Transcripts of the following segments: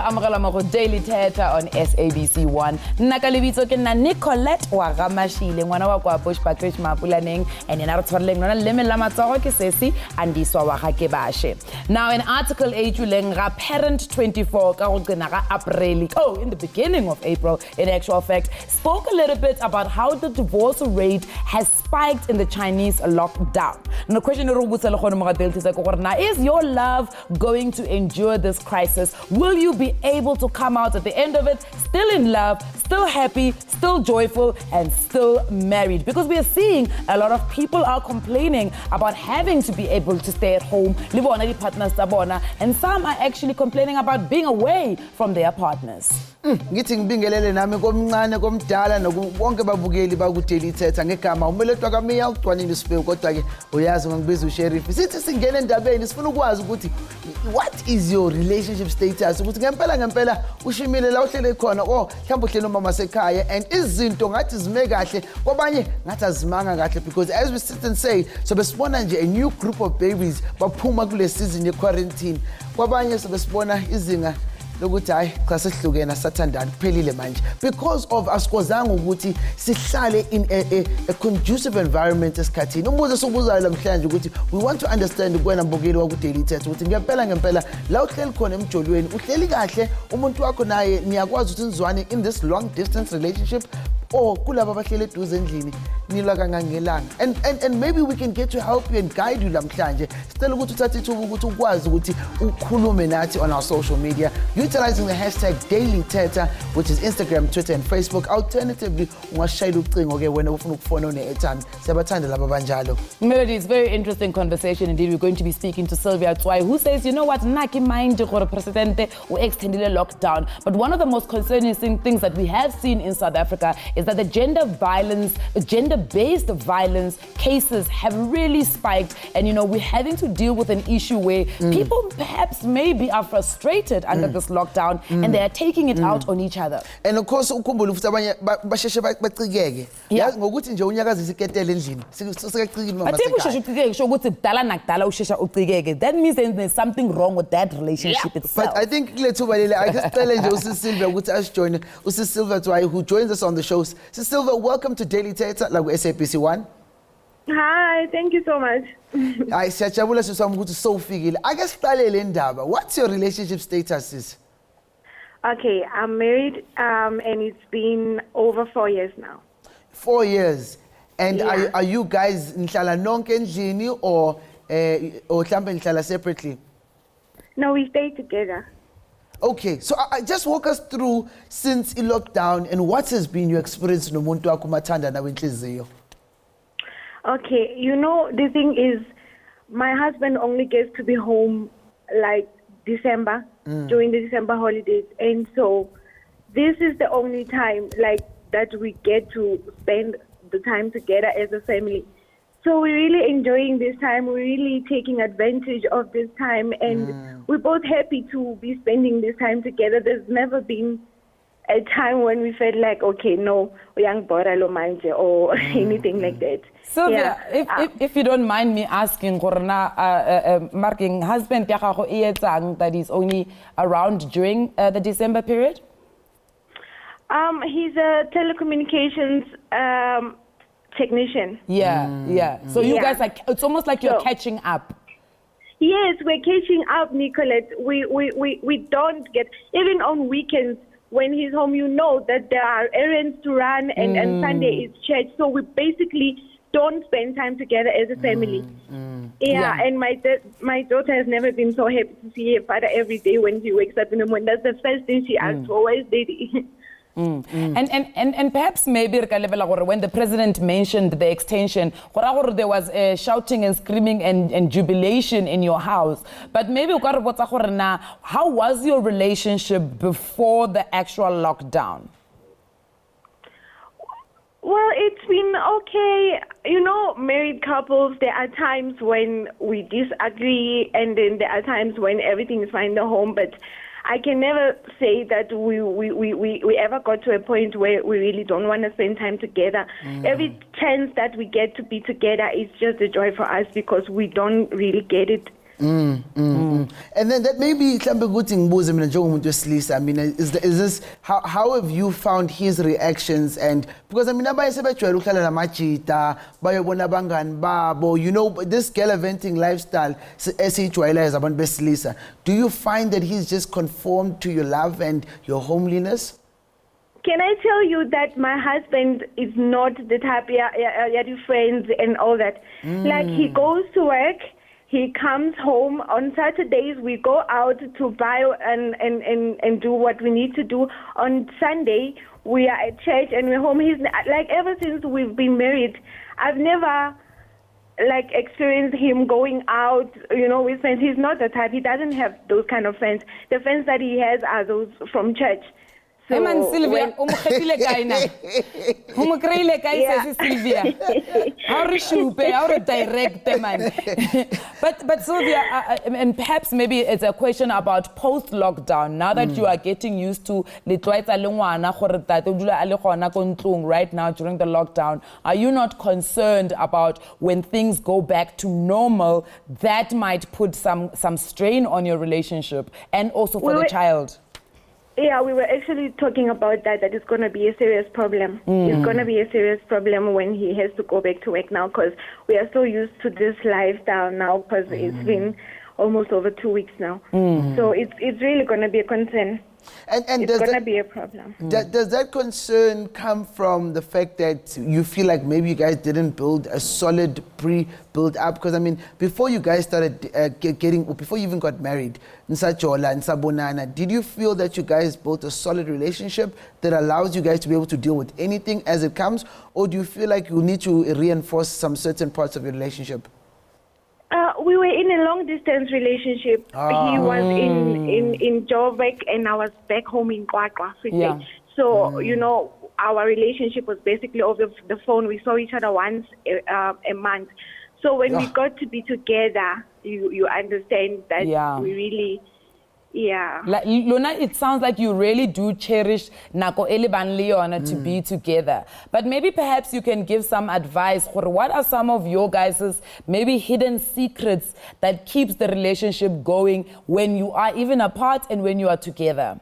amogela mo go Daily Thetha on SABC 1. Nna ka lebitso ke nna Nicolette wa Gamashile ngwana wa kwa Bushbuckridge Mapulaneng and yena re tshwareleng lona leme la matsogo ke sesi andiswa wa ga ke bashe. Now in article 8 uleng ga parent 24 ka go tsena ga April in the beginning of April in actual fact spoke a little bit about how the divorce rate has spiked in the Chinese lockdown. Now the question is your love going to endure this crisis? Will you be able to come out at the end of it still in love, still happy, still joyful, and still married? Because we are seeing a lot of people are complaining about having to be able to stay at home, and some are actually complaining about being away from their partners. Ngithi ngibingelele nami komncane komdala nobonke babukeli bakuDaily Thetha ngegama umeletwa kaMeya uCwanini Sibeu kodwa ke uyazi ngibiza uSheriff sithi singene endabeni sifuna ukwazi ukuthi what is your relationship status ukuthi ngempela ushimile la uhlele khona mhlawumbe uhlele nomama sekhaya and izinto ngathi zime kahle kwabanye ngathi azimanga kahle because as we sit and say so besibona nje a new group of babies baphuma kule season ye quarantine kwabanye so besibona izinga lokuthi hayi xa sihlukena sathandana kuphelile manje because of asikozanga ukuthi sihlale in a conducive environment esikhathini umbuzo sokubuzayo namhlanje ukuthi we want to understand kwena mbukeli wakuDaily Thetha ukuthi ngempela la uhleli khona emjolweni uhleli kahle umuntu wakho naye niyakwazi ukuthi nizwane in this long distance relationship or kulaba abahleli eduze endlini nilwa kangangelanga and maybe we can get to help you and guide you namhlanje sicela ukuthi uthathe ithuba ukuthi ukwazi ukuthi ukhulume nathi on our social media utilizing the hashtag Daily Thetha which is Instagram, Twitter and Facebook. Alternatively ungashayela ucingo ke wena ufuna ukufona une-airtime siyabathanda laba banjalo. Melody, it's a very interesting conversation indeed. We're going to be speaking to Sylvia Tswai who says, you know what, naki mind gore presidente u extended lockdown, but one of the most concerning things that we have seen in South Africa is that the gender-based violence cases have really spiked, and you know we're having to deal with an issue where people perhaps maybe are frustrated under this lockdown and they are taking it out on each other. And of course ukhumbula ukuthi abanye basheshe bacikeke yazi ngokuthi nje unyakazisa iketele endlini sikacikile mama sekhaya. But usheshe ucikeke sho ukuthi kudala nakudala ushesha ucikeke, that means there's something wrong with that relationship itself. But I think kulethuba lele akesicela nje uSilvia ukuthi asijoin uSilvia Tswai who joins us on the show. Silvia, welcome to Daily Thetha like SABC 1. Hi, thank you so much. Hayi siyajabula sisami ukuthi sowufikile. Ake siqalele indaba. What's your relationship status is? Okay, I'm married and it's been over 4 years now. 4 years. And Yeah. are you guys nihlala nonke endlini or mhlambe nihlala separately? No, we stay together. Okay, so I just walk us through since the lockdown and what has been your experience nomuntu wakho mathanda nawe inhliziyo. Okay, you know, the thing is, my husband only gets to be home like December, during the December holidays. And so this is the only time like that we get to spend the time together as a family. So we're really enjoying this time. We're really taking advantage of this time. And we're both happy to be spending this time together. There's never been a time when we felt like, okay, no, young boralo manje or anything like that. Sylvia, if you don't mind me asking, marking husband that is only around during the December period? He's a telecommunications technician. Yeah. So you guys are, it's almost like you're catching up. Yes, we're catching up, Nicolette. We don't get, even on weekends, when he's home, you know that there are errands to run and Sunday is church. So we basically don't spend time together as a family. And my daughter has never been so happy to see her father every day when he wakes up in the morning. That's the first thing she asks for, where's daddy? And perhaps maybe when the president mentioned the extension, there was shouting and screaming and jubilation in your house. But maybe how was your relationship before the actual lockdown? Well, it's been okay. You know, married couples, there are times when we disagree, and then there are times when everything is fine in the home, but I can never say that we ever got to a point where we really don't want to spend time together. Every chance that we get to be together is just a joy for us because we don't really get it And then that maybe mhlawumbe ukuthi ngibuze mina njengomuntu wesilisa, I mean, is this how have you found his reactions? And because I mean abanye sebejwayele ukuhlala namajita bayobona abangani babo, you know, this gallivanting lifestyle esiyijwayelayo abantu besilisa, do you find that he's just conformed to your love and your homeliness? Can I tell you that my husband is not the type of friends and all that. Like, he goes to work, he comes home. On Saturdays, we go out to buy and do what we need to do. On Sunday, we are at church and we're home. He's like, ever since we've been married, I've never like experienced him going out, you know, with friends. He's not the type. He doesn't have those kind of friends. The friends that he has are those from church. So hey man, Sylvia, Sylvia. How direct, man. But Sylvia, and perhaps maybe it's a question about post-lockdown. Now that you are getting used to right now during the lockdown, are you not concerned about when things go back to normal, that might put some strain on your relationship and also for the child? Yeah, we were actually talking about that it's going to be a serious problem. It's going to be a serious problem when he has to go back to work now, because we are so used to this lifestyle now, because it's been almost over 2 weeks now. So it's really going to be a concern. And it's going to be a problem. Does that concern come from the fact that you feel like maybe you guys didn't build a solid pre-built up? Because I mean, before you guys started before you even got married, Nsachola and Sabonana, did you feel that you guys built a solid relationship that allows you guys to be able to deal with anything as it comes? Or do you feel like you need to reinforce some certain parts of your relationship? We were in a long-distance relationship. He was in Joburg and I was back home in Kwakwa. Yeah. So, you know, our relationship was basically over the phone. We saw each other once a month. So when we got to be together, you understand that we really... Yeah. Like, Luna, it sounds like you really do cherish Nako Eliban Leona to be together. But maybe perhaps you can give some advice. What are some of your guys' maybe hidden secrets that keeps the relationship going when you are even apart and when you are together?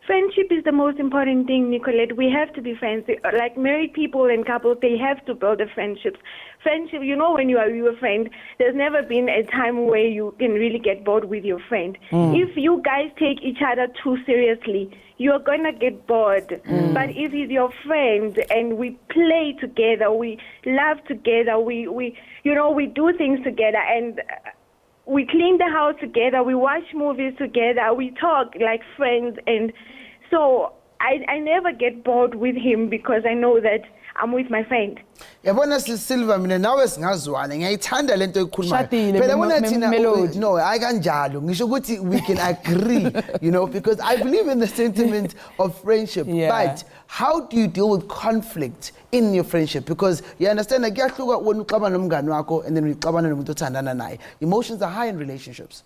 Friendship is the most important thing, Nicolette. We have to be friends. Like married people and couples, they have to build a friendship. Friendship, you know, when you are with a friend, there's never been a time where you can really get bored with your friend. If you guys take each other too seriously, you're going to get bored. But if he's your friend and we play together, we laugh together, we do things together, and we clean the house together, we watch movies together, we talk like friends, and so I never get bored with him because I know that I'm with my friend. Yabona Silva, mina nawe singazwana ngiyayithanda lento ekhulumayo. Phela bona thina no ayikanjalo ngisho ukuthi we can agree, you know, because I believe in the sentiment of friendship. But how do you deal with conflict in your friendship? Because you understand kuyahluka when uxabana nomngani wakho and then uxabana nomuntu othandana naye. Emotions are high in relationships.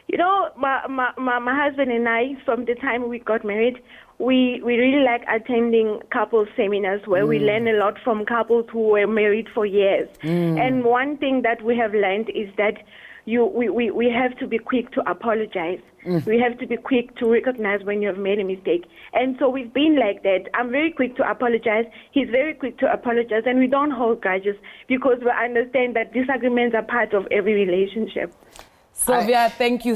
You know, my husband and I, from the time we got married, we really like attending couples seminars where we learn a lot from couples who were married for years. And one thing that we have learned is that we have to be quick to apologize. We have to be quick to recognize when you have made a mistake. And so we've been like that. I'm very quick to apologize. He's very quick to apologize. And we don't hold grudges because we understand that disagreements are part of every relationship. Sylvia, thank you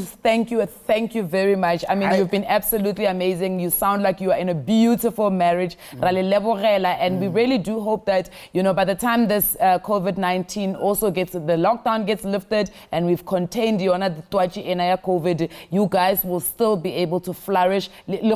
very much. I mean, you've been absolutely amazing. You sound like you are in a beautiful marriage. And we really do hope that, you know, by the time this COVID-19 also the lockdown gets lifted and we've contained you on the COVID, you guys will still be able to flourish. Thank you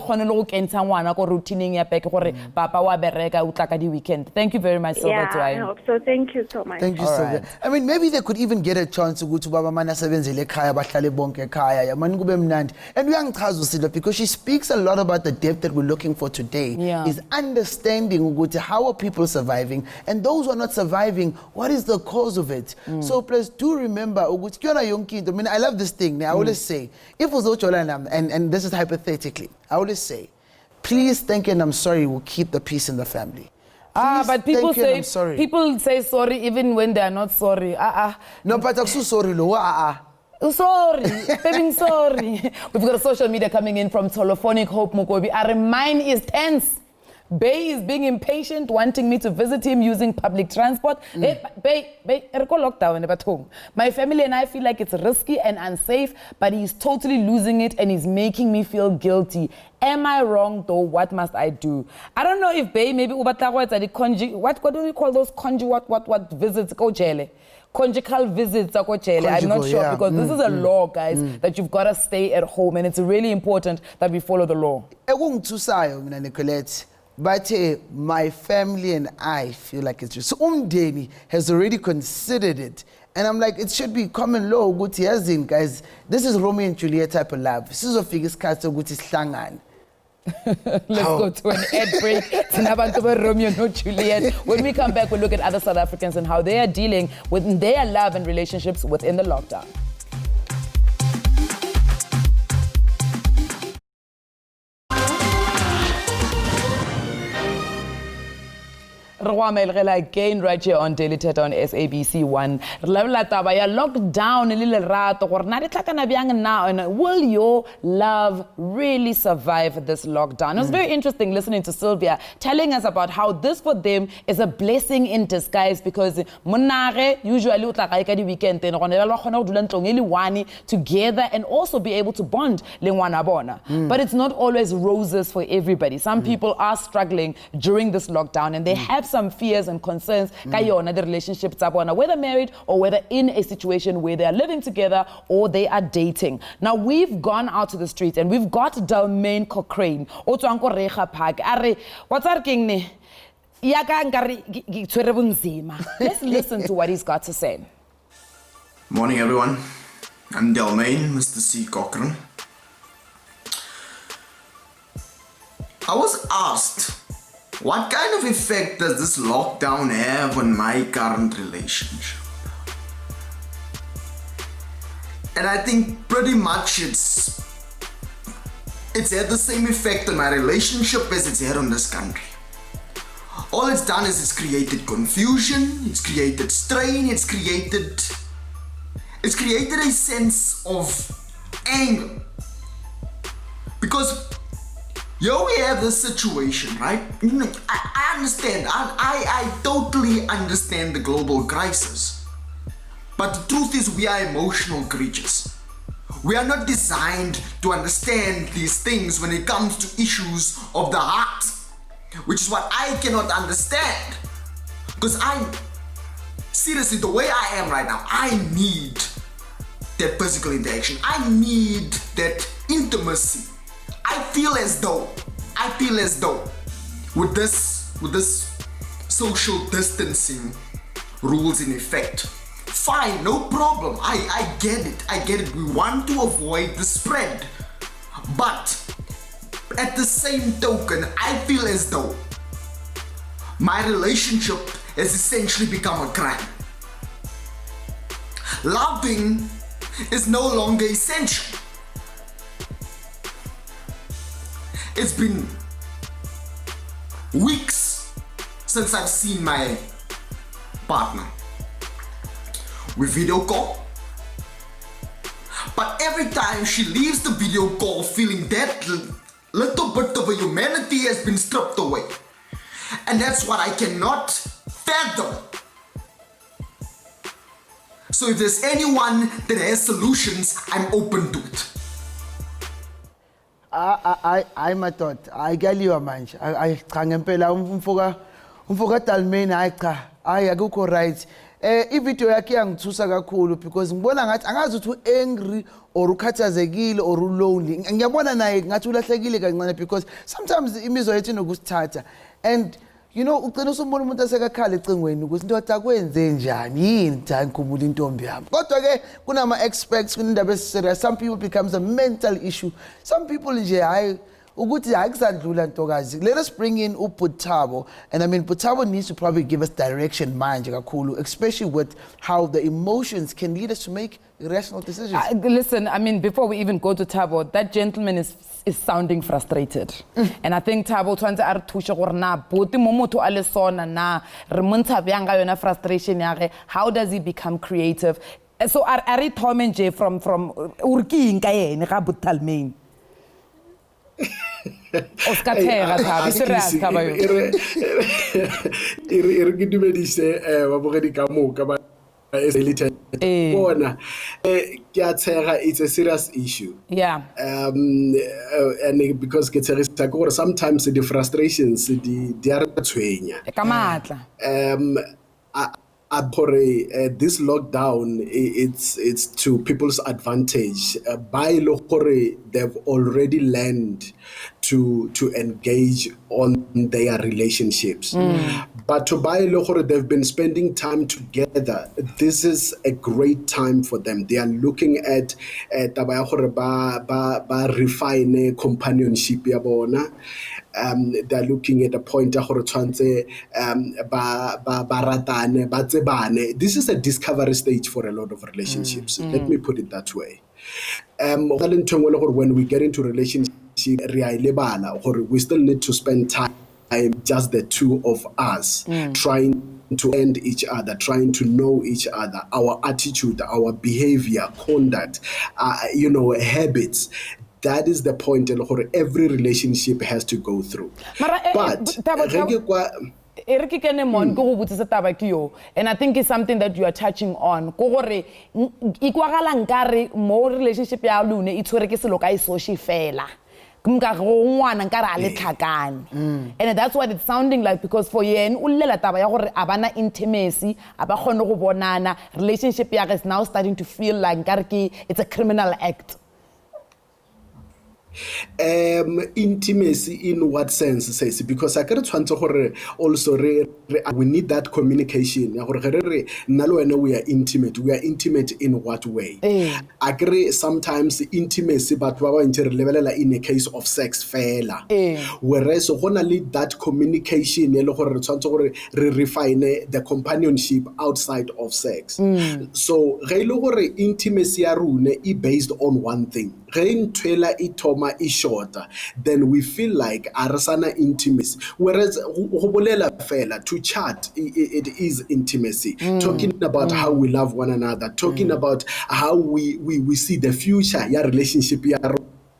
very much, Sylvia. Yeah, I hope so. Thank you so much. Thank you, Sylvia. Right. I mean, maybe they could even get a chance to go to Baba Mana Sevenzele Kaya Bahlale Bonke Kaya Yamani Kube Mnandi. And uyangichaza uSilva because she speaks a lot about the depth that we're looking for today. Is understanding ukuthi how are people surviving, and those who are not surviving, what is the cause of it? So please do remember ukuthi kuyona yonke into. I mean, I love this thing. I always say, if uzochola and this is hypothetically, I always say, please, thank you and I'm sorry will keep the peace in the family. But people say sorry even when they are not sorry. No, but I'm so sorry, lo. Sorry, baby, sorry. We've got a social media coming in from Telephonic Hope Mukobi. Mine is tense. Bay is being impatient, wanting me to visit him using public transport. Hey, Bay, lockdown at home. My family and I feel like it's risky and unsafe, but he's totally losing it and he's making me feel guilty. Am I wrong though? What must I do? I don't know if Bay, maybe what do we call those what visits? Go jail. Conjugal visits, I'm not sure because this is a law, guys, that you've got to stay at home, and it's really important that we follow the law. But my family and I feel like it's just so umndeni has already considered it, and I'm like, it should be common law. Guys, this is Romeo and Juliet type of love. This is a figure scatter slangan. Let's go to an ad break. Romeo and Juliet. When we come back, we'll look at other South Africans and how they are dealing with their love and relationships within the lockdown. Again right here on Daily Thetha on SABC 1. Lockdown now, and will your love really survive this lockdown? It was very interesting listening to Sylvia telling us about how this for them is a blessing in disguise, because usually weekend together and also be able to bond. But it's not always roses for everybody. Some people are struggling during this lockdown and they have some fears and concerns the relationships, whether married or whether in a situation where they are living together or they are dating. Now we've gone out to the street and we've got Dalmain Cochrane. What's our king? Let's listen to what he's got to say. Morning everyone, I'm Dalmain, Mr. C. Cochrane. I was asked, what kind of effect does this lockdown have on my current relationship? And I think pretty much it's had the same effect on my relationship as it's had on this country. All it's done is it's created confusion, it's created strain, it's created a sense of anger. Because here we have this situation, right? I understand, I totally understand the global crisis. But the truth is we are emotional creatures. We are not designed to understand these things when it comes to issues of the heart, which is what I cannot understand. Because seriously, the way I am right now, I need that physical interaction. I need that intimacy. I feel as though with this social distancing rules in effect, fine, no problem. I get it. We want to avoid the spread. But at the same token, I feel as though my relationship has essentially become a crime. Loving is no longer essential. It's been weeks since I've seen my partner. We video call, but every time she leaves the video call feeling that little bit of a humanity has been stripped away. And that's what I cannot fathom. So if there's anyone that has solutions, I'm open to it. I'm a thought. I get you a man. I can't impel umfuga Dalmain. I go right. Ivito yake yangithusa kakhulu because ngibona ngathi angazi ukuthi angry or ukhathazekile or lonely. Ngiyabona naye ngathi ulahlekile kancane because sometimes imizwa yethu inokusithatha, and you know ugcina usumbona umuntu asekakhala ecingweni ukuthi ndoda kwenze njani yini cha ngikhumbula intombi yami. Kodwa ke kunama aspects kunindaba esiserious. Some people becomes a mental issue. Some people nje hayi ukuthi hayikusandlula ntokazi. Let us bring in uPuthabo, and I mean Puthabo needs to probably give us direction manje kakhulu, especially with how the emotions can lead us to make irrational decisions. Listen, I mean, before we even go to Thabo, that gentleman is sounding frustrated. And I think Thabo tshwantse a re thushe gore na boti mo motho a le sona na re montsha byanga yona frustration ya ge. How does he become creative? So are it Tom and Jay from Urki Kayen, Rabutalmain? Oscar Thetha, Thabi, serious, Thabi. It's a serious issue. Yeah. And because sometimes the frustrations, they are this lockdown, it's to people's advantage. By Lokore, they've already learned to engage on their relationships. But to buy Lokore, they've been spending time together. This is a great time for them. They are looking at ba refine companionship ya bona. They're looking at a point this is a discovery stage for a lot of relationships. Let me put it that way. When we get into relationship, we still need to spend time, just the two of us, trying to end each other, trying to know each other, our attitude, our behavior, conduct, habits. That is the point every relationship has to go through. But and I think it's something that you are touching on. More relationship ya lune itshwere ke selo ka iso shi fela. And that's what it's sounding like, because for yen ulela taba ya gore abana intimacy, aba khone go bonana, relationship ya is now starting to feel like it's a criminal act. Intimacy in what sense, says? Because I can't also we need that communication. We are intimate. We are intimate in what way? I agree. Sometimes intimacy, but in a case of sex, whereas only that communication, refine the companionship outside of sex. So intimacy is based on one thing. Is shorter, then we feel like arasana intimacy. Whereas to chat, it is intimacy. Talking about how we love one another, talking about how we see the future, your relationship,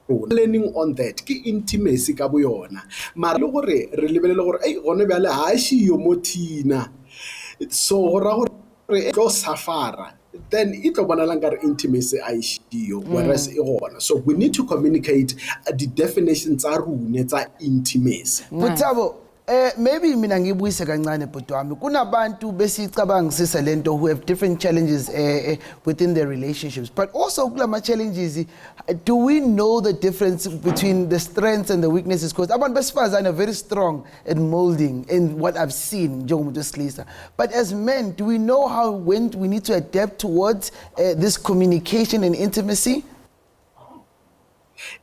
learning on that, ki intimacy ka boyona. Mara le gore re lebelele gore gone bjale ha shi yo motina. So gore go safara, then it will intimacy whereas so we need to communicate the definitions are intimacy. Buthabo, maybe mina ngibuyise kancane bhuti wami, kunabantu besicabangisisa lento who have different challenges within their relationships, but also kulama challenges, do we know the difference between the strengths and the weaknesses? Because abantu besifazane are very strong in molding in what I've seen, but as men, do we know when we need to adapt towards this communication and intimacy?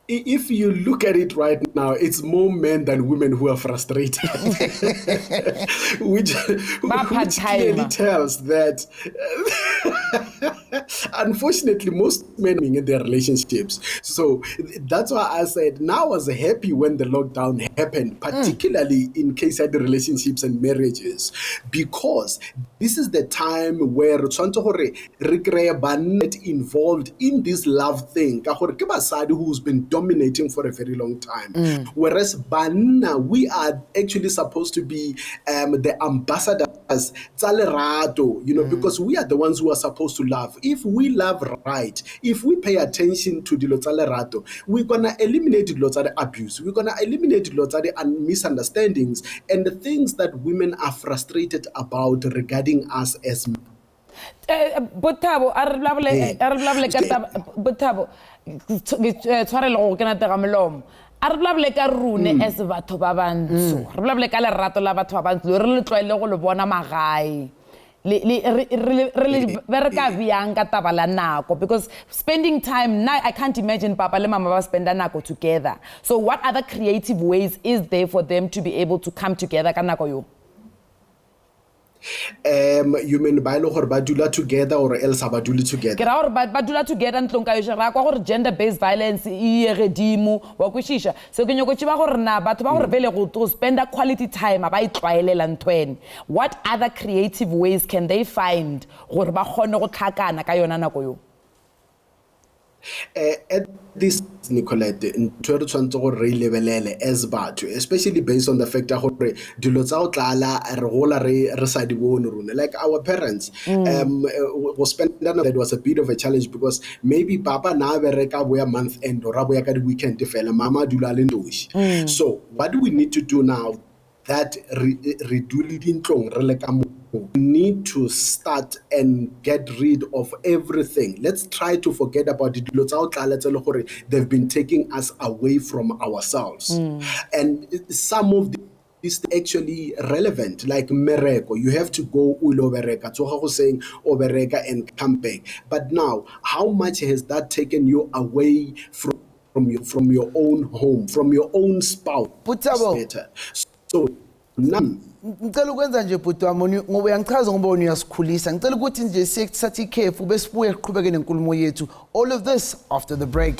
If you look at it right now, it's more men than women who are frustrated, which clearly tells that unfortunately most men are in their relationships. So that's why I said now I was happy when the lockdown happened, particularly in case of the relationships and marriages, because this is the time where involved in this love thing, who's been dominating for a very long time. Whereas banna, we are actually supposed to be the ambassadors, because we are the ones who are supposed to love. If we love right, if we pay attention to the lotsalerato, we're gonna eliminate lots of abuse. We're gonna eliminate lots of misunderstandings and the things that women are frustrated about regarding us as men. Buthabo, Buthabo, tshwarela go ke natega molomo. A re blabele ka rune as batho ba bantsho. Re blabele ka lerato la batho ba bantsho. Re le tlwaele go le bona magae. Re bereka byang ka taba la nako, because spending time now, I can't imagine papa le mama ba spend nako together. So what other creative ways is there for them to be able to come together ka nako yo? You mean ba ile gore ba dula together or else ba dule together? ke ra gore ba dula together ntlong ka yo ra kwa gore gender based violence e redimo wa kwishisha so ke nyoko tšiba gore na batho ba gore bele go spend a quality time ba itlwaelela ntwene. What other creative ways can they find gore ba kgone go tlhakana ka yona nako yo? At this, Nicolette, ntho re tshwantse gore re lebelele as batho, especially based on the fact that gore dilo tsa o tlala re gola re sa di bone rona, like our parents was spending that was a bit of a challenge because maybe papa na bereka boya month end or boya ka di weekend fela mama dula le ndoshi. So what do we need to do now that re dule dintlong re le ka mo? We need to start and get rid of everything. Let's try to forget about it. They've been taking us away from ourselves. And some of these actually relevant, like mereko. You have to go ulobereka. So how saying obereka and come back. But now, how much has that taken you away from your own home, from your own spouse? So none. Ngicela ukwenza nje bhuti wami ngoba uyangichaza ngoba uyasikhulisa. Ngicela ukuthi nje sithathe ikhefu bese sibuye siqhubeke nenkulumo yethu. All of this after the break.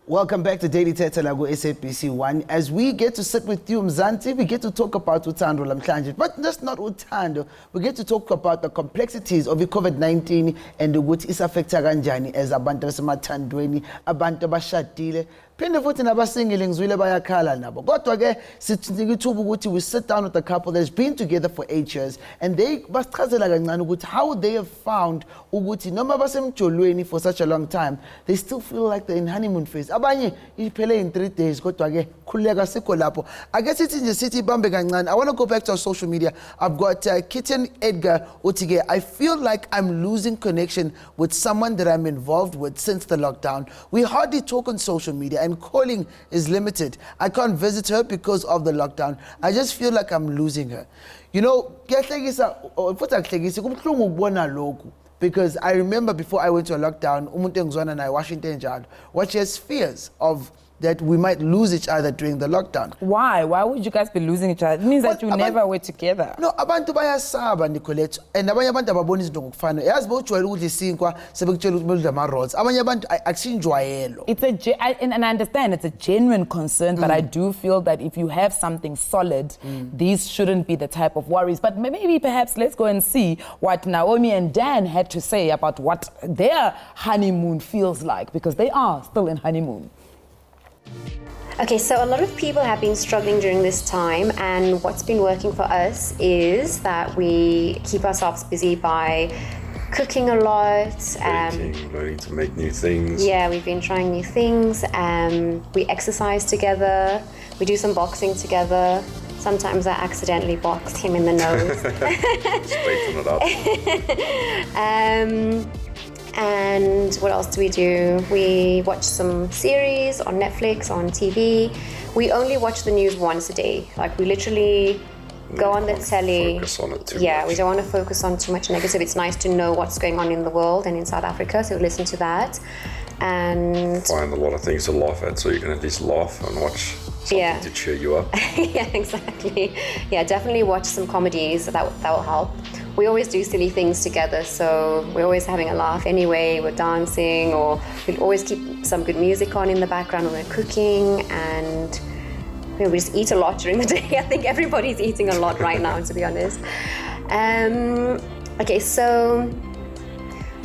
Welcome back to Daily Thetha Lago SABC 1. As we get to sit with you, Mzansi, we get to talk about Uthando Lamhlanje. But just not Uthando. We get to talk about the complexities of the COVID-19 and what is affecting kanjani as abantu basemathandweni, abantu abashadile. Phinde futhi nabasingile ngizwile bayakhala nabo. Kodwa ke sithinga ithuba ukuthi we sit down with a couple that's been together for 8 years and they basichazela kancane ukuthi how they have found ukuthi noma basemjolweni for such a long time they still feel like they're in honeymoon phase. Abanye iphele in 3 days kodwa ke khuleka sikho lapho. Ake sithi nje sithi ibambe kancane. I want to go back to our social media. I've got Kitten Edgar uthi I feel like I'm losing connection with someone that I'm involved with since the lockdown. We hardly talk on social media and calling is limited. I can't visit her because of the lockdown. I just feel like I'm losing her. You know, because I remember before I went to a lockdown, umuntu engizwana naye Washington njalo, what she has fears of that we might lose each other during the lockdown. Why? Why would you guys be losing each other? It means that you never were together. No, abantu bayasaba Nicolette. And abanye abantu ababona izinto ngokufana. Yazi bawujwayela ukuthi isinkwa sebekutshela ukuthi mele ama rolls. Abanye abantu akusinjwayelo. It's and I understand it's a genuine concern, but I do feel that if you have something solid, these shouldn't be the type of worries. But maybe perhaps let's go and see what Naomi and Dan had to say about what their honeymoon feels like, because they are still in honeymoon. Okay, so a lot of people have been struggling during this time, and what's been working for us is that we keep ourselves busy by cooking a lot. Learning to make new things. Yeah, we've been trying new things. We exercise together. We do some boxing together. Sometimes I accidentally boxed him in the nose. Straighten it up. And what else do we do? We watch some series on Netflix, on TV. We only watch the news once a day. Like we literally go on the telly. Focus on it too Yeah, much. we don't want to focus on too much negative. It's nice to know what's going on in the world and in South Africa, so we listen to that. And Find a lot of things to laugh at, so you can at least laugh and watch something to cheer you up. yeah, exactly. Yeah, definitely watch some comedies. That will help. We always do silly things together, so we're always having a laugh anyway. We're dancing, or we'll always keep some good music on in the background when we're cooking, and we just eat a lot during the day. I think everybody's eating a lot right now, to be honest. Okay, so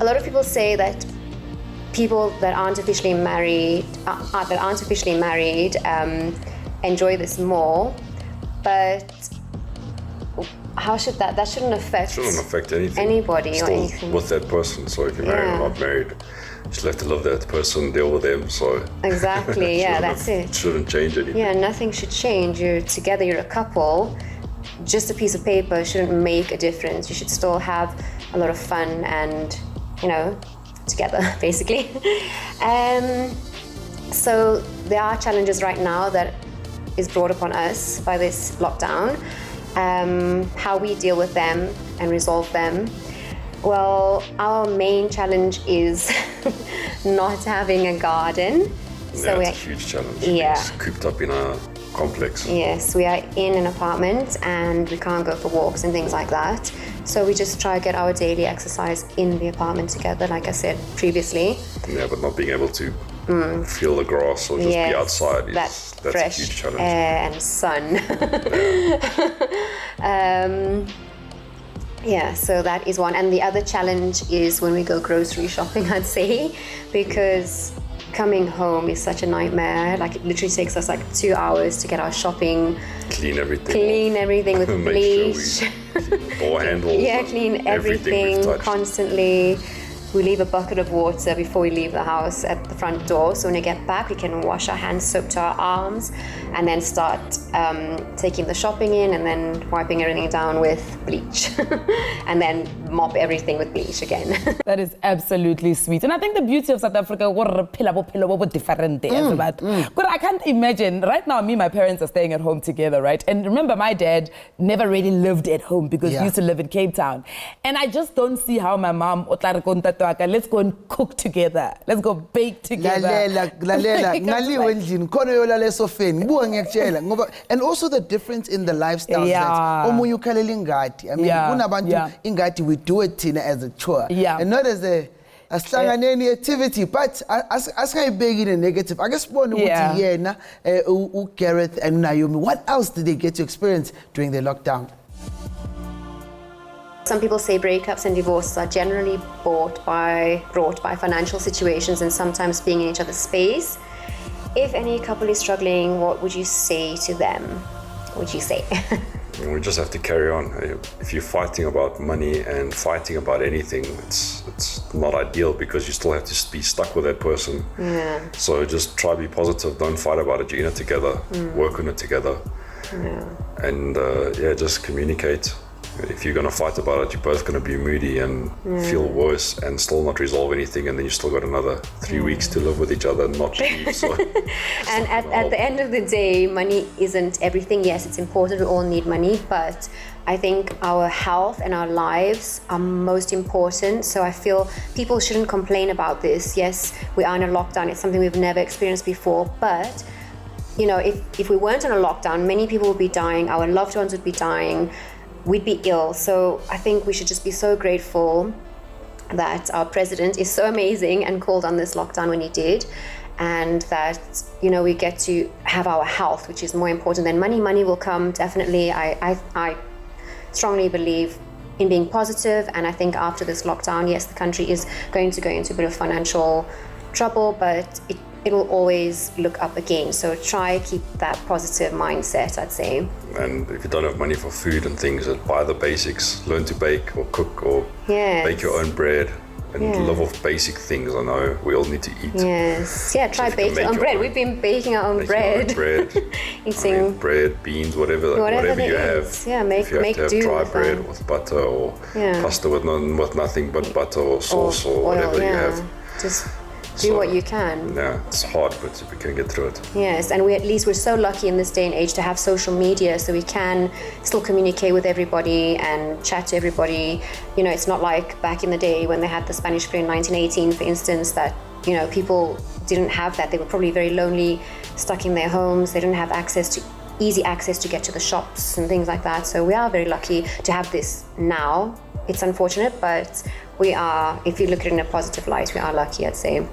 a lot of people say that people that aren't officially married enjoy this more, but how should that shouldn't affect anything. Anybody Still or anything. with that person. So if you're married or not married, you still have to love that person, deal with them. So Exactly. Yeah, that's it. It shouldn't change anything. Yeah, nothing should change. You're together. You're a couple. Just a piece of paper shouldn't make a difference. You should still have a lot of fun and, together, basically. So there are challenges right now that is brought upon us by this lockdown. How we deal with them and resolve them. Well, our main challenge is not having a garden. So it's a huge challenge. Yeah. It's cooped up in a complex. Yes, we are in an apartment and we can't go for walks and things like that. So we just try to get our daily exercise in the apartment together, like I said previously. Yeah, but not being able to feel the grass or just be outside, that's fresh a huge challenge. Air and sun. Yeah, so that is one. And the other challenge is when we go grocery shopping, I'd say, because coming home is such a nightmare. Like, it literally takes us like 2 hours to get our shopping. Clean everything with bleach. Sure we clean door handles. Yeah, clean everything constantly. We leave a bucket of water before we leave the house at the front door. So when we get back, we can wash our hands, soap to our arms, and then start taking the shopping in and then wiping everything down with bleach. And then mop everything with bleach again. That is absolutely sweet. And I think the beauty of South Africa is different. But I can't imagine, right now, me and my parents are staying at home together, right? And remember, my dad never really lived at home because he used to live in Cape Town. And I just don't see how my mom, let's go and cook together. Let's go bake together. And also the difference in the lifestyles. We do it as a chore. And not as a activity, but as I beg in a negative. I guess Gareth and Naomi, what else did they get to experience during the lockdown? Some people say breakups and divorces are generally brought by financial situations and sometimes being in each other's space. If any couple is struggling, what would you say to them? What would you say? We just have to carry on. If you're fighting about money and fighting about anything, it's not ideal because you still have to be stuck with that person. Yeah. So just try to be positive. Don't fight about it. You're in it together. Work on it together. Yeah. And just communicate. If you're going to fight about it, you're both going to be moody and feel worse and still not resolve anything, and then you still got another 3 weeks to live with each other and not leave. So and at the end of the day, money isn't everything. Yes, it's important. We all need money, but I think our health and our lives are most important. So I feel people shouldn't complain about this. Yes, we are in a lockdown. It's something we've never experienced before, but you know, if we weren't in a lockdown, many people would be dying. Our loved ones would be dying. We'd be ill. So I think we should just be so grateful that our president is so amazing and called on this lockdown when he did, and that, you know, we get to have our health, which is more important than money. Money will come, definitely. I strongly believe in being positive, and I think after this lockdown, yes, the country is going to go into a bit of financial trouble, but it'll always look up again. So try keep that positive mindset, I'd say. And if you don't have money for food and things, buy the basics. Learn to bake or cook or bake your own bread and live off basic things. I know we all need to eat. Yes. Yeah, try baking your own bread. We've been baking our own bread. Eating bread, beans, whatever you have. Yeah, make if you have to have do dry with bread them. with butter or pasta with nothing but butter or sauce or whatever you have. Just do what you can. Yeah, it's hard, but we can get through it. Yes, and we're so lucky in this day and age to have social media, so we can still communicate with everybody and chat to everybody. You know, it's not like back in the day when they had the Spanish flu in 1918, for instance, that, you know, people didn't have that. They were probably very lonely, stuck in their homes. They didn't have easy access to get to the shops and things like that. So we are very lucky to have this now. It's unfortunate, but we are, if you look at it in a positive light, we are lucky, I'd say.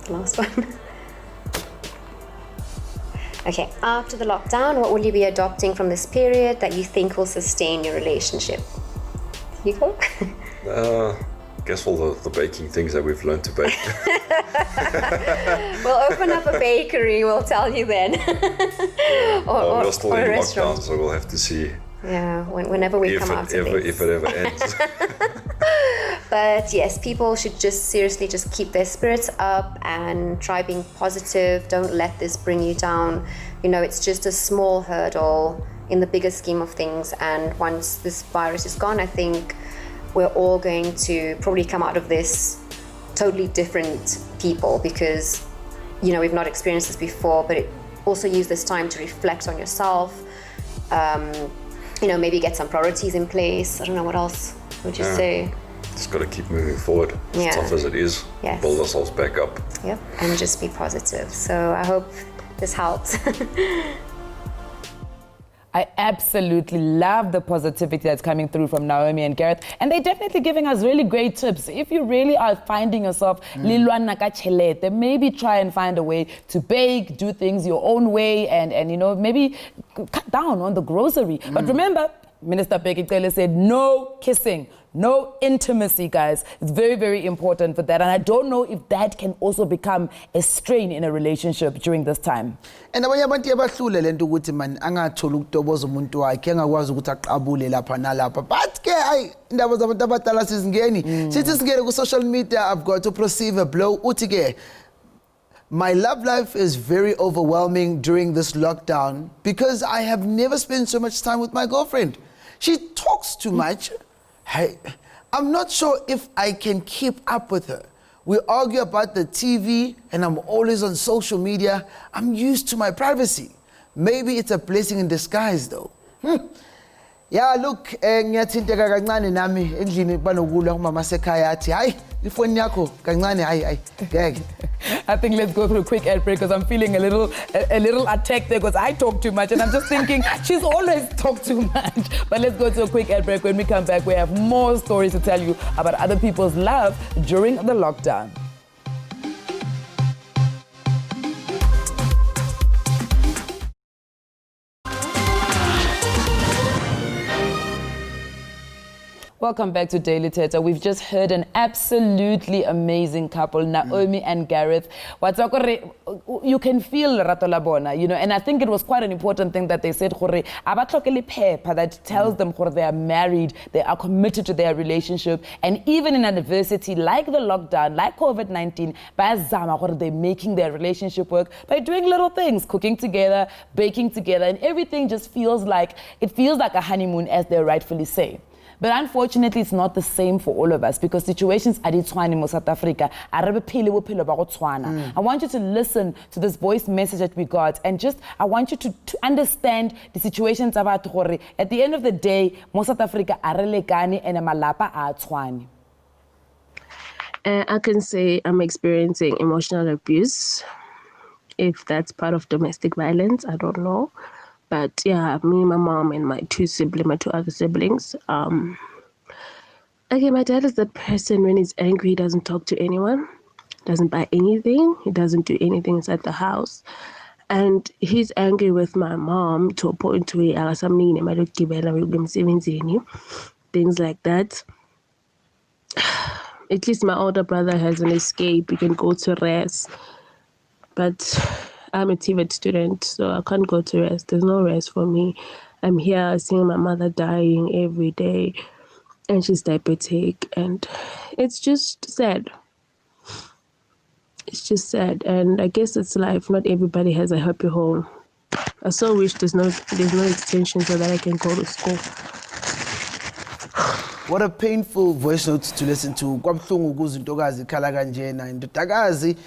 The last one. Okay, after the lockdown, what will you be adopting from this period that you think will sustain your relationship? You go? Guess all the baking things that we've learned to bake. We'll open up a bakery, we'll tell you then. We're still in lockdown, so we'll have to see. Yeah, whenever we come out of this. If it ever ends. But yes, people should just keep their spirits up and try being positive. Don't let this bring you down. You know, it's just a small hurdle in the bigger scheme of things. And once this virus is gone, I think we're all going to probably come out of this totally different people, because, you know, we've not experienced this before, but also use this time to reflect on yourself. You know, maybe get some priorities in place. I don't know what else would you say? Just got to keep moving forward, as tough as it is. Yes. Build ourselves back up. Yep, and just be positive. So I hope this helps. I absolutely love the positivity that's coming through from Naomi and Gareth. And they're definitely giving us really great tips. If you really are finding yourself, maybe try and find a way to bake, do things your own way, and you know, maybe cut down on the grocery. But remember, Minister Becky Taylor said no kissing, no intimacy, guys. It's very, very important for that. And I don't know if that can also become a strain in a relationship during this time. And abanye abantu yabahlule lento ukuthi man angathola ukutoboza umuntu wakhe engakwazi ukuthi aqabule lapha nalapha. But ke ay indaba zabantu abadala sizingeni. Sithi singene ku social media, I've got to perceive a blow uthi ke my love life is very overwhelming during this lockdown because I have never spent so much time with my girlfriend. She talks too much. Hey, I'm not sure if I can keep up with her. We argue about the TV and I'm always on social media. I'm used to my privacy. Maybe it's a blessing in disguise though. Yeah, look, ngiyathinteka kancane nami endlini banokula umama sekhaya athi hayi ifoni yakho kancane hayi ngeke. I think let's go through a quick ad break because I'm feeling a little attacked there because I talk too much and I'm just thinking she's always talked too much. But let's go to a quick ad break. When we come back, we have more stories to tell you about other people's love during the lockdown. Welcome back to Daily Thetha. We've just heard an absolutely amazing couple, Naomi and Gareth. You can feel Rato la Bona, you know, and I think it was quite an important thing that they said, that tells them they are married, they are committed to their relationship, and even in adversity like the lockdown, like COVID-19, they're making their relationship work by doing little things, cooking together, baking together, and everything just feels like a honeymoon, as they rightfully say. But unfortunately, it's not the same for all of us because situations are different in South Africa. I want you to listen to this voice message that we got and I want you to understand the situations about at the end of the day, South Africa are lekane and malapa are tshwane. I can say I'm experiencing emotional abuse. If that's part of domestic violence, I don't know. But yeah, me, my mom, and my two other siblings. Okay, my dad is the person when he's angry, he doesn't talk to anyone, doesn't buy anything, he doesn't do anything inside the house. And he's angry with my mom to a point where things like that. At least my older brother has an escape, he can go to rest. But I'm a TVET student, so I can't go to rest. There's no rest for me. I'm here seeing my mother dying every day, and she's diabetic, and it's just sad. It's just sad, and I guess it's life. Not everybody has a happy home. I so wish there's no extension so that I can go to school. What a painful voice note to listen to. Kwabhlungu ukuzwa intokazi ikhala kanjena, indodakazi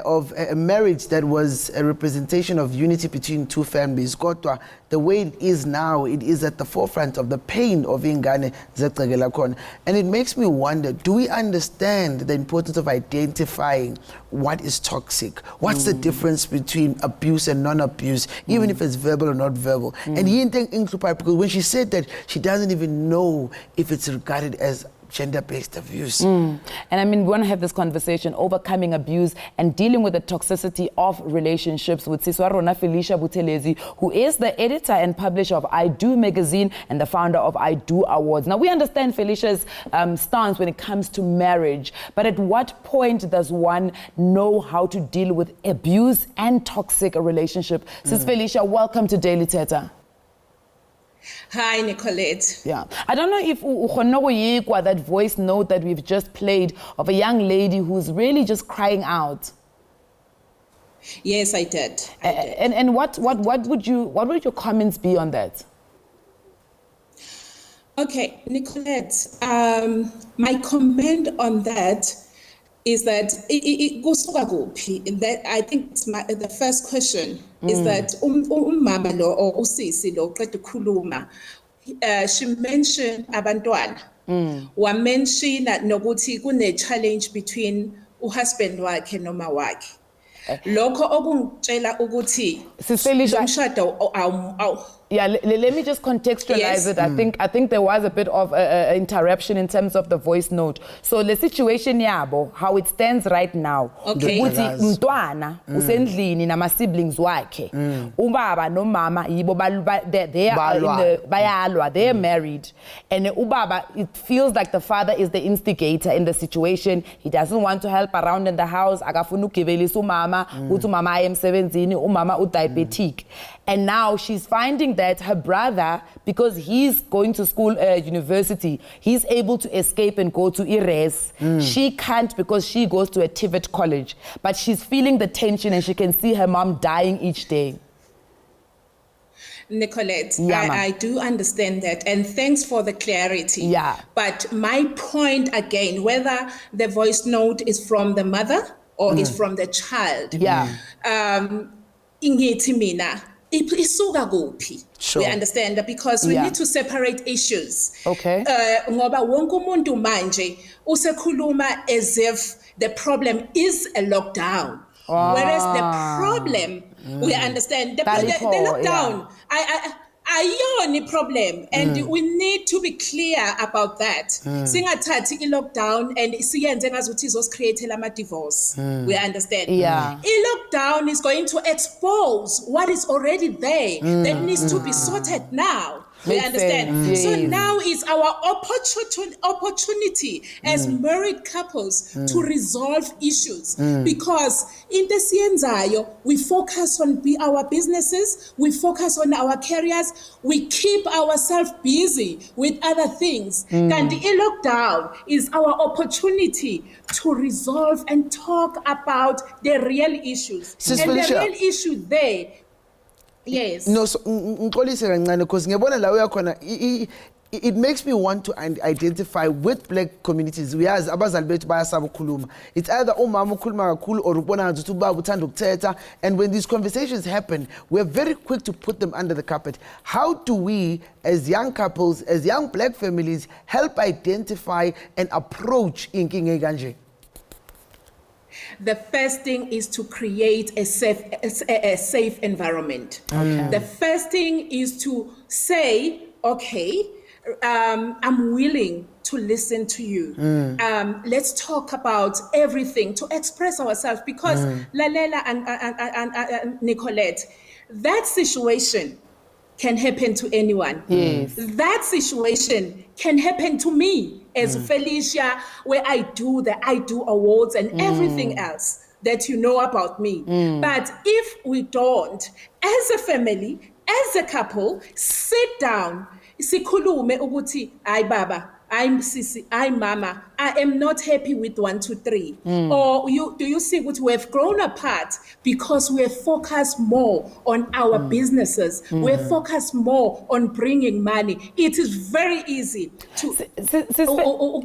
of a marriage that was a representation of unity between two families. Kodwa the way it is now, it is at the forefront of the pain of ingane zecekela khona. And it makes me wonder, do we understand the importance of identifying what is toxic? What's the difference between abuse and non-abuse, even if it's verbal or not verbal? And because when she said that, she doesn't even know if it's regarded as gender-based abuse. And I mean, we want to have this conversation, overcoming abuse and dealing with the toxicity of relationships with Siswa Rona Felicia Buthelezi, who is the editor and publisher of I Do magazine and the founder of I Do Awards. Now, we understand Felicia's stance when it comes to marriage, but at what point does one know how to deal with abuse and toxic relationship? Sis Felicia, welcome to Daily Thetha. Hi, Nicolette. Yeah. I don't know if that voice note that we've just played of a young lady who's really just crying out. Yes, I did. And what would your comments be on that? Okay, Nicolette, my comment on that is that it goes that I think it's the first question is that mama lo or usisi lo qeda ukukhuluma she mentioned abantwana. Wamenshina nokuthi kune-challenge between uhusband wakhe noma wakhe. Lokho okungitshela ukuthi umshado Yeah, let me just contextualize it. I think there was a bit of interruption in terms of the voice note. So the situation yabo, how it stands right now. Okay. Ukuthi mntwana usendlini nama siblings wakhe. Ubaba no mama yibo they are bayalwa, they are married. And ubaba, it feels like the father is the instigator in the situation. He doesn't want to help around in the house. Akafuna ukugibelisa umama, uthi umama ayemsebenzini, umama udiabetic. And now she's finding that her brother, because he's going to school, university, he's able to escape and go to IRES. She can't because she goes to a TVET college. But she's feeling the tension and she can see her mom dying each day. Nicolette, I do understand that, and thanks for the clarity. Yeah. But my point again, whether the voice note is from the mother or is from the child, ingithi mina isuka kuphi. Sure. We understand that because we need to separate issues. Okay. Ngoba wonke umuntu manje usekhuluma as if the problem is a lockdown. Whereas the problem, we understand, the lockdown, ayiyona problem, and we need to be clear about that. Singathathi i-lockdown and siyenze ngazuthi izosicreatela ama-divorce. We understand. Yeah. I-lockdown is going to expose what is already there that needs to be sorted now. We understand. Yes. So now is our opportunity as married couples to resolve issues, because in the siyenzayo we focus on our businesses, we focus on our careers, we keep ourselves busy with other things. And the lockdown is our opportunity to resolve and talk about the real issues. And the real issue there. Yes. No, so ngiqolise kancane because ngiyabona la uyakhona it makes me want to identify with black communities. Uyazi abazali bethu bayasaba ukukhuluma. It's either umama ukhuluma kakhulu or ubona ngathi ubaba uthanda ukuthetha, and when these conversations happen, we're very quick to put them under the carpet. How do we as young couples, as young black families help identify and approach inkinga kanje? The first thing is to create a safe environment. Okay. The first thing is to say, okay, I'm willing to listen to you. Let's talk about everything, to express ourselves, because Lalela and Nicolette, that situation can happen to anyone. Yes. That situation can happen to me as Felicia, where I do awards and everything else that you know about me. But if we don't, as a family, as a couple, sit down, sikhulume ukuthi, ay baba, I'm Sisi, I'm Mama, I am not happy with 1, 2, 3. Or do you see what we have grown apart because we have focused more on our businesses. We have focused more on bringing money. It is very easy to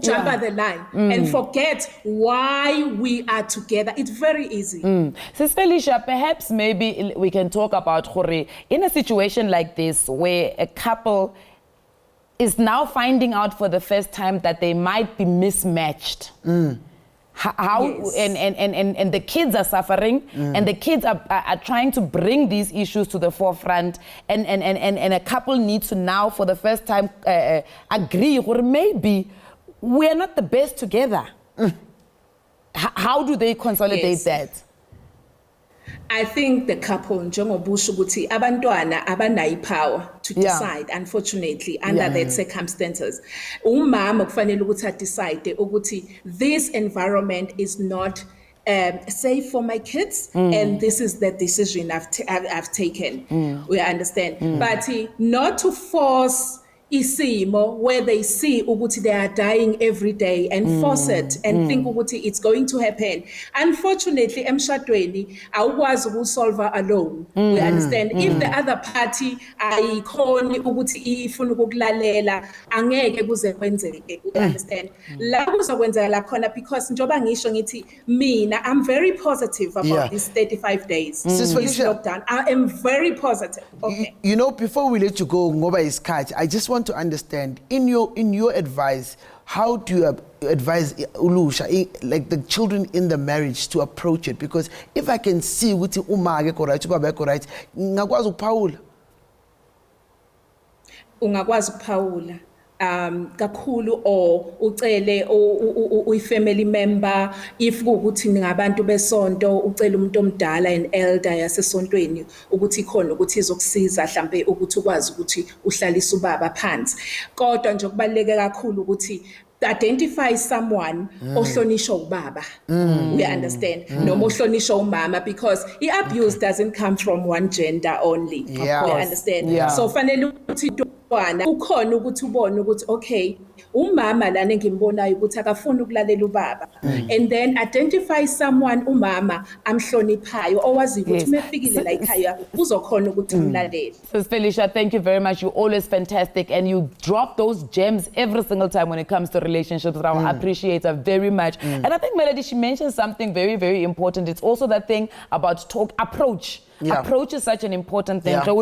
jump at the line and forget why we are together. It's very easy. Sis Felicia, perhaps maybe we can talk about Jorge in a situation like this where a couple is now finding out for the first time that they might be mismatched. How yes. and the kids are suffering, and the kids are trying to bring these issues to the forefront, and a couple needs to now for the first time agree, or maybe we're not the best together. How do they consolidate that? I think the couple, njengobusho ukuthi abantwana abanayo power to decide, unfortunately, under that circumstances. Umama kufanele ukuthi decide ukuthi this environment is not safe for my kids, and this is the decision I've taken. We understand, but not to force isimo where they see ukuthi they are dying every day and force it and think ukuthi it's going to happen. Unfortunately, emshadweni awukwazi ukusolve alone. We understand. If the other party ayikhoni ukuthi ifuna ukulalela, angeke kuze kwenzeke. We understand. La kuzokwenzela khona, because njoba ngisho ngithi mina I'm very positive about these 35 days. This Felicia, lockdown. I am very positive. Okay. You know, before we let you go, ngoba isikhathi, I just want want to understand, in your advice, how do you advise ulusha, like the children in the marriage, to approach it? Because if I can see ukuthi uma akekho right, ubaba akekho right, ngakwazi ukuphawula. Ungakwazi ukuphawula kakhulu or ucele uyi-family member, if kuwukuthi ningabantu besonto ucela umuntu omdala, an elder yasesontweni, ukuthi khona ukuthi izokusiza mhlambe ukuthi ukwazi ukuthi uhlalise ubaba phansi. Kodwa nje kubaluleke kakhulu ukuthi identify someone ohlonishwa ubaba. We understand. Noma ohlonishwa umama, because abuse doesn't come from one gender only. Yeah. We understand. Yeah. So fanele ukuthi ukhona ukuthi ubone ukuthi okay, umama lana engimbonayo ukuthi akafuni ukulalela ubaba, and then identify someone umama amhloniphayo owazi ukuthi mefikile la ekhaya uzokhona ukuthi umlalele. Sis Felicia, thank you very much. You're always fantastic, and you drop those gems every single time when it comes to relationships that I appreciate her very much. And I think Melody, she mentioned something very, very important. It's also that thing about approach. Yeah. Approach is such an important thing. Approach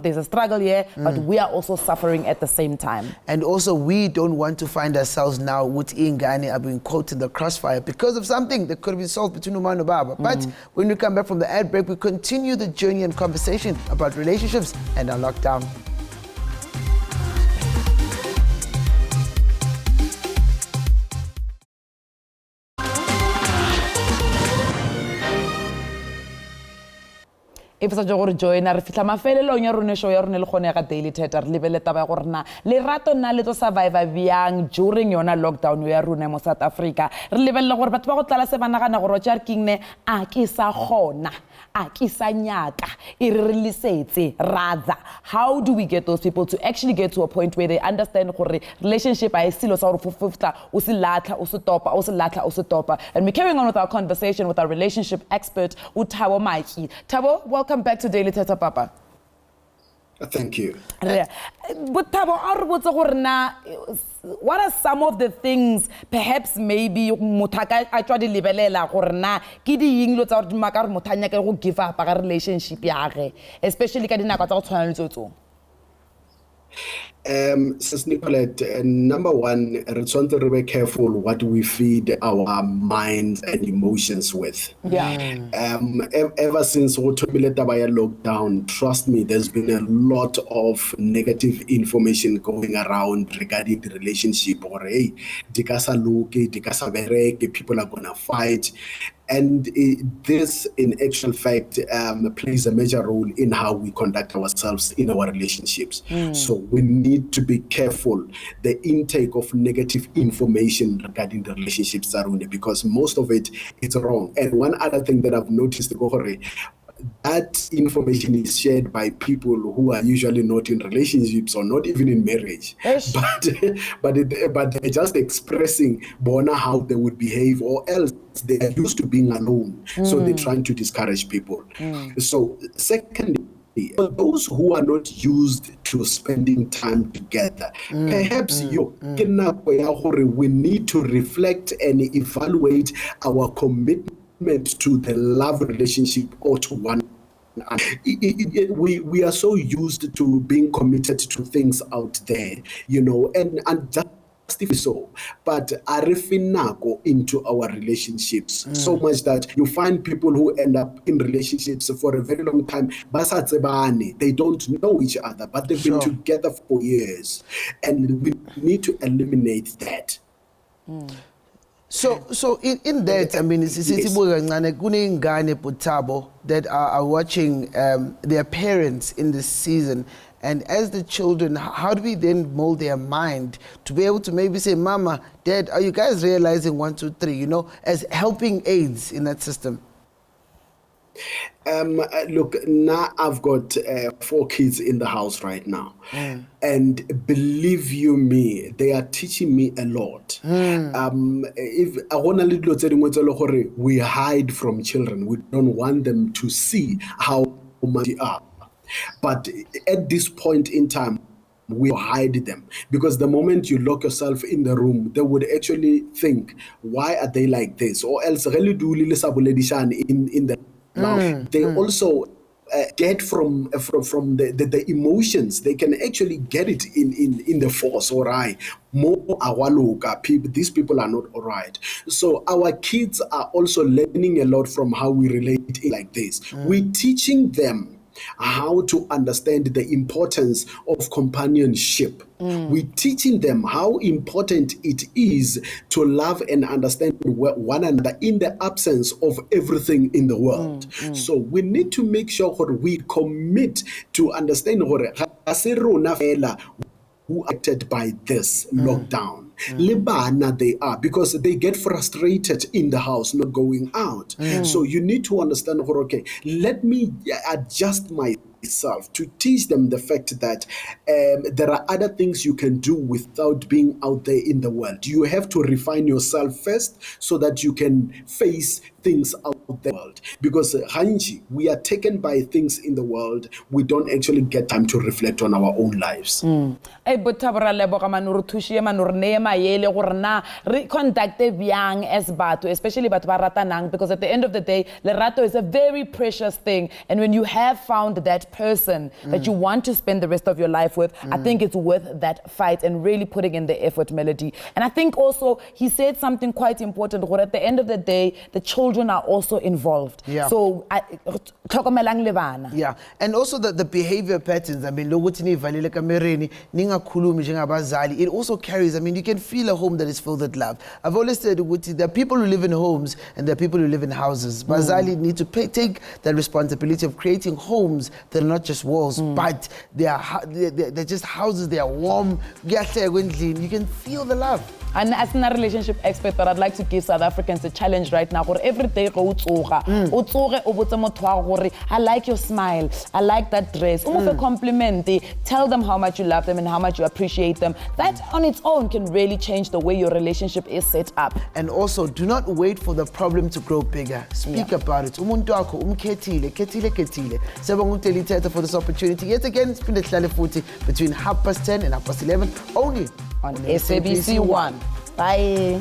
there's a struggle here, but we are also suffering at the same time. And also, we don't want to find ourselves now with Ingani are being caught in the crossfire because of something that could have been solved between Umar and Baba. But when we come back from the ad break, we continue the journey and conversation about relationships and our lockdown. If sa jogore joina re fitla mafelelong ya rone show ya rone le gone ya ga Daily Thetha re lebele taba ya gore na le rato nna le tlo survive byang during yona lockdown ya rone mo South Africa. Re lebelle gore batho ba go tlala se banagana gore Roger King ne a ke sa gona a ke sa nyaka e re relisetse rather. How do we get those people to actually get to a point where they understand gore relationship a silo sa gore fufutla o se latla o se topa o se latla o se topa? And we're carrying on with our conversation with our relationship expert Thabo Maki. Thabo, welcome back to Daily Thetha, Papa. Thank you. But Thabo, what are some of the things perhaps maybe motaka a twa di lebelela gore na ke di eng lo tsa gore makare mothanya ke go give up ka relationship ya ge, especially ka dinako tsa go tshwana le tsotso? Sis Nicolette, number one, re be careful what we feed our minds and emotions with. Yeah. Ever since we lockdown, trust me, there's been a lot of negative information going around regarding the relationship. Or hey, people are gonna fight. And this, in actual fact, plays a major role in how we conduct ourselves in our relationships. So we need to be careful the intake of negative information regarding the relationships around it, because most of it is wrong. And one other thing that I've noticed, that information is shared by people who are usually not in relationships or not even in marriage, but they're just expressing how they would behave, or else they are used to being alone, so they're trying to discourage people. So secondly, those who are not used to spending time together, perhaps we need to reflect and evaluate our commitment to the love relationship or to one. We are so used to being committed to things out there, and justly so, but go into our relationships so much that you find people who end up in relationships for a very long time. They don't know each other, but they've been together for years, and we need to eliminate that. So in that, I mean, it's Thabo that are watching their parents in this season, and as the children, how do we then mold their mind to be able to maybe say, Mama, Dad, are you guys realizing 1, 2, 3, as helping aids in that system? Look, now I've got 4 kids in the house right now, and believe you me, they are teaching me a lot. If I want a little, we hide from children. We don't want them to see how much they are. But at this point in time, we hide them, because the moment you lock yourself in the room, they would actually think, why are they like this? Or else, in the now, they also get from the emotions. They can actually get it in the force. All right, more awaloka people. These people are not all right. So our kids are also learning a lot from how we relate like this. We're teaching them how to understand the importance of companionship. We're teaching them how important it is to love and understand one another in the absence of everything in the world. So we need to make sure that we commit to understand who are affected by this lockdown. Libana they are, because they get frustrated in the house, not going out. So you need to understand, okay, let me adjust myself to teach them the fact that there are other things you can do without being out there in the world. You have to refine yourself first so that you can face things out there in the world. Because Hanji, we are taken by things in the world. We don't actually get time to reflect on our own lives. Especially because at the end of the day, lerato is a very precious thing. And when you have found that person that you want to spend the rest of your life with, I think it's worth that fight and really putting in the effort, Melody. And I think also he said something quite important, where at the end of the day, the children are also involved. Yeah. So, yeah, and also the behavior patterns. I mean, it also carries, I mean, you can feel a home that is filled with love. I've always said there are people who live in homes and there are people who live in houses. Bazali need to take that responsibility of creating homes that are not just walls, but they're just houses. They are warm. You can feel the love. And as a relationship expert, but I'd like to give South Africans a challenge right now. Every day, I like your smile. I like that dress. Compliment. Tell them how much you love them and how much you appreciate them. That on its own can really change the way your relationship is set up. And also, do not wait for the problem to grow bigger. Speak about it. Thetha for this opportunity. Yet again, it's been between 10:30 and 11:30 only on SABC 1. Bye.